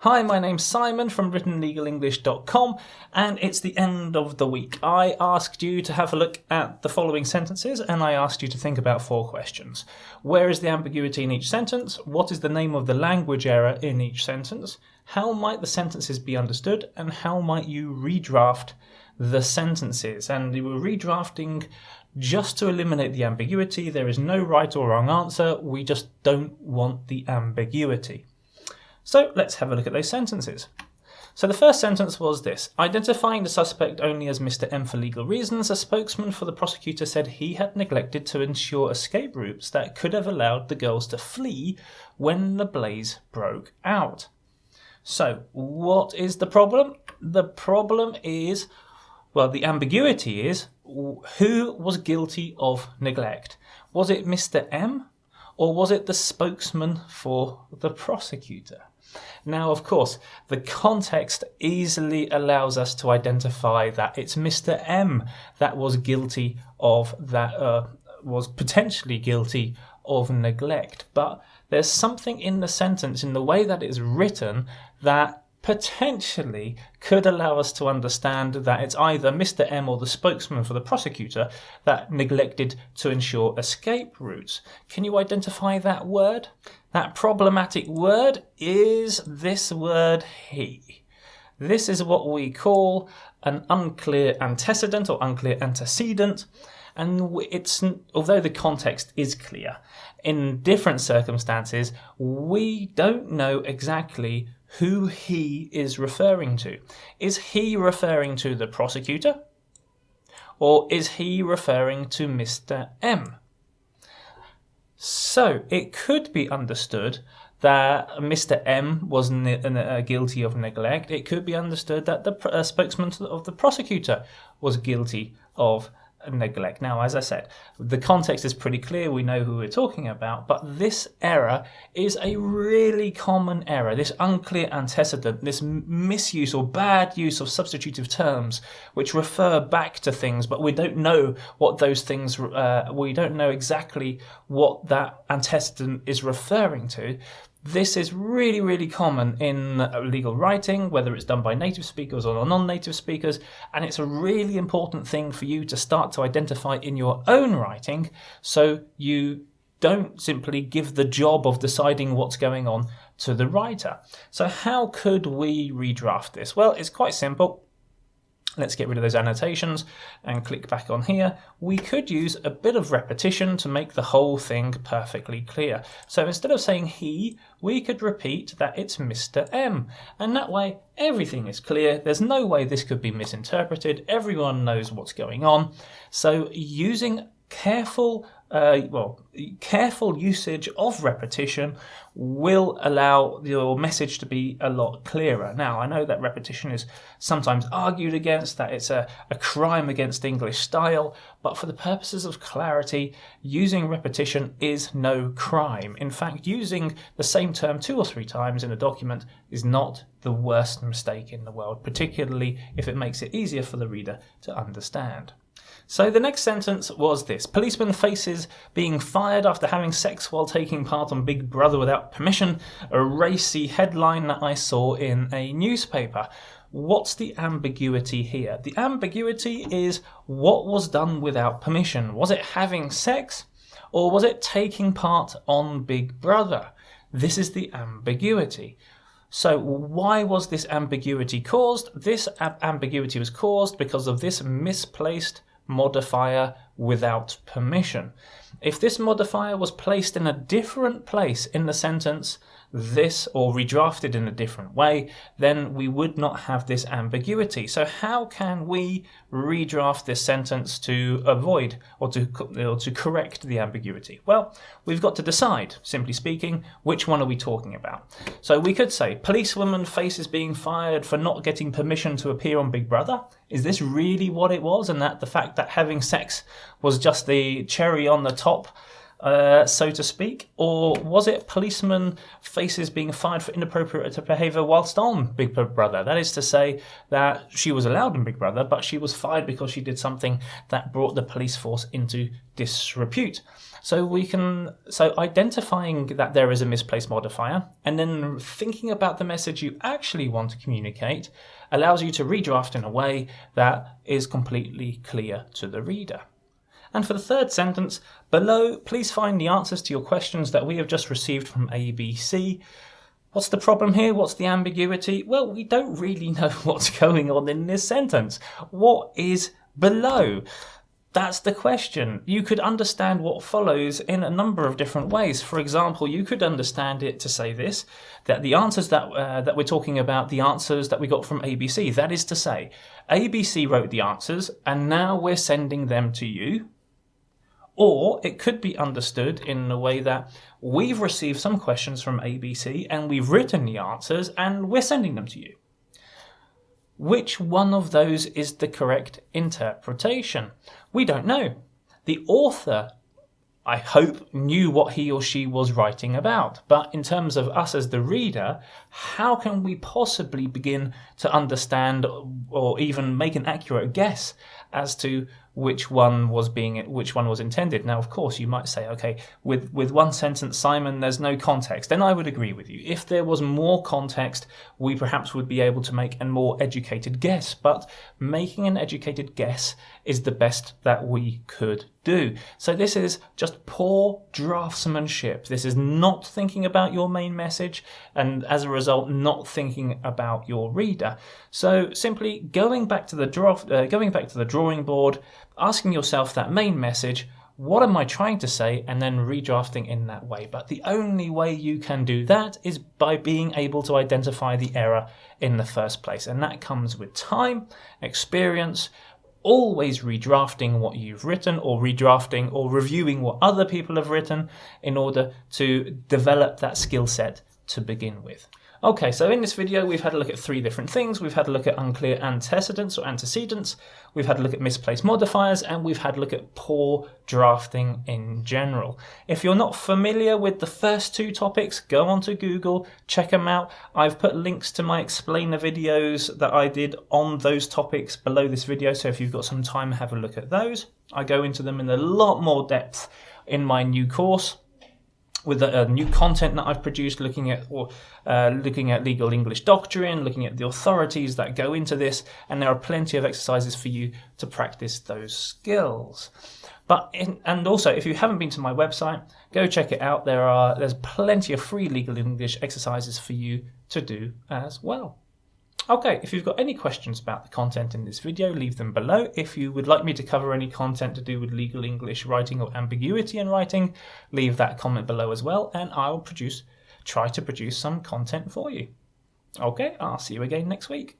Hi, my name's Simon from writtenlegalenglish.com, and it's the end of the week. I asked you to have a look at the following sentences, and I asked you to think about 4 questions. Where is the ambiguity in each sentence? What is the name of the language error in each sentence? How might the sentences be understood? And how might you redraft the sentences? And we were redrafting just to eliminate the ambiguity. There is no right or wrong answer. We just don't want the ambiguity. So let's have a look at those sentences. So the first sentence was this: identifying the suspect only as Mr. M for legal reasons, a spokesman for the prosecutor said he had neglected to ensure escape routes that could have allowed the girls to flee when the blaze broke out. So what is the problem? The problem is, well, the ambiguity is, who was guilty of neglect? Was it Mr. M or was it the spokesman for the prosecutor? Now, of course, the context easily allows us to identify that it's Mr. M that was guilty of that, was potentially guilty of neglect. But there's something in the sentence, in the way that it's written, that potentially could allow us to understand that it's either Mr. M or the spokesman for the prosecutor that neglected to ensure escape routes. Can you identify that word? That problematic word is this word he. This is what we call an unclear antecedent or unclear antecedent, and it's, although the context is clear, in different circumstances we don't know exactly who he is referring to. Is he referring to the prosecutor, or is he referring to Mr. M? So it could be understood that Mr. M was guilty of neglect. It could be understood that the spokesman of the prosecutor was guilty of neglect. Now, as I said, the context is pretty clear. We know who we're talking about, but this error is a really common error. This unclear antecedent, this misuse or bad use of substitutive terms which refer back to things, but we don't know what those things, we don't know exactly what that antecedent is referring to. This is really, really common in legal writing, whether it's done by native speakers or non-native speakers, and it's a really important thing for you to start to identify in your own writing, so you don't simply give the job of deciding what's going on to the writer. So how could we redraft this? Well, it's quite simple. Let's get rid of those annotations and click back on here. We could use a bit of repetition to make the whole thing perfectly clear. So instead of saying he, we could repeat that it's Mr. M. And that way, everything is clear. There's no way this could be misinterpreted. Everyone knows what's going on. So using careful usage of repetition will allow your message to be a lot clearer. Now, I know that repetition is sometimes argued against, that it's a crime against English style, but for the purposes of clarity, using repetition is no crime. In fact, using the same term 2 or 3 times in a document is not the worst mistake in the world, particularly if it makes it easier for the reader to understand. So the next sentence was this: policeman faces being fired after having sex while taking part on Big Brother without permission, a racy headline that I saw in a newspaper. What's the ambiguity here? The ambiguity is what was done without permission. Was it having sex, or was it taking part on Big Brother? This is the ambiguity. So why was this ambiguity caused? This ambiguity was caused because of this misplaced modifier without permission. If this modifier was placed in a different place in the sentence, this, or redrafted in a different way, then we would not have this ambiguity. So how can we redraft this sentence to avoid or to correct the ambiguity? Well, we've got to decide, simply speaking, which one are we talking about. So we could say, policewoman faces being fired for not getting permission to appear on Big Brother. Is this really what it was, and that the fact that having sex was just the cherry on the top so to speak? Or was it policeman faces being fired for inappropriate behaviour whilst on Big Brother? That is to say that she was allowed in Big Brother, but she was fired because she did something that brought the police force into disrepute. So identifying that there is a misplaced modifier and then thinking about the message you actually want to communicate allows you to redraft in a way that is completely clear to the reader. And for the third sentence, below, please find the answers to your questions that we have just received from ABC. What's the problem here? What's the ambiguity? Well, we don't really know what's going on in this sentence. What is below? That's the question. You could understand what follows in a number of different ways. For example, you could understand it to say this, that the answers that we're talking about, the answers that we got from ABC, that is to say, ABC wrote the answers and now we're sending them to you. Or it could be understood in a way that we've received some questions from ABC and we've written the answers and we're sending them to you. Which one of those is the correct interpretation? We don't know. The author, I hope, knew what he or she was writing about. But in terms of us as the reader, how can we possibly begin to understand or even make an accurate guess as to which one was intended? Now, of course, you might say, okay, with one sentence, Simon, there's no context. Then I would agree with you. If there was more context, we perhaps would be able to make a more educated guess. But making an educated guess is the best that we could do. So this is just poor draftsmanship. This is not thinking about your main message, and as a result, not thinking about your reader. So simply going back to the drawing board, asking yourself that main message, what am I trying to say, and then redrafting in that way. But the only way you can do that is by being able to identify the error in the first place, and that comes with time, experience, always redrafting what you've written, or redrafting or reviewing what other people have written in order to develop that skill set to begin with. Okay, so in this video we've had a look at three different things. We've had a look at unclear antecedents or antecedents, we've had a look at misplaced modifiers, and we've had a look at poor drafting in general. If you're not familiar with the first two topics, go onto Google, check them out. I've put links to my explainer videos that I did on those topics below this video, so if you've got some time, have a look at those. I go into them in a lot more depth in my new course, with new content that I've produced, looking at legal English doctrine, looking at the authorities that go into this, and there are plenty of exercises for you to practice those skills. And also, if you haven't been to my website, go check it out. There's plenty of free legal English exercises for you to do as well. Okay, if you've got any questions about the content in this video, leave them below. If you would like me to cover any content to do with legal English writing or ambiguity in writing, leave that comment below as well, and I'll try to produce some content for you. Okay, I'll see you again next week.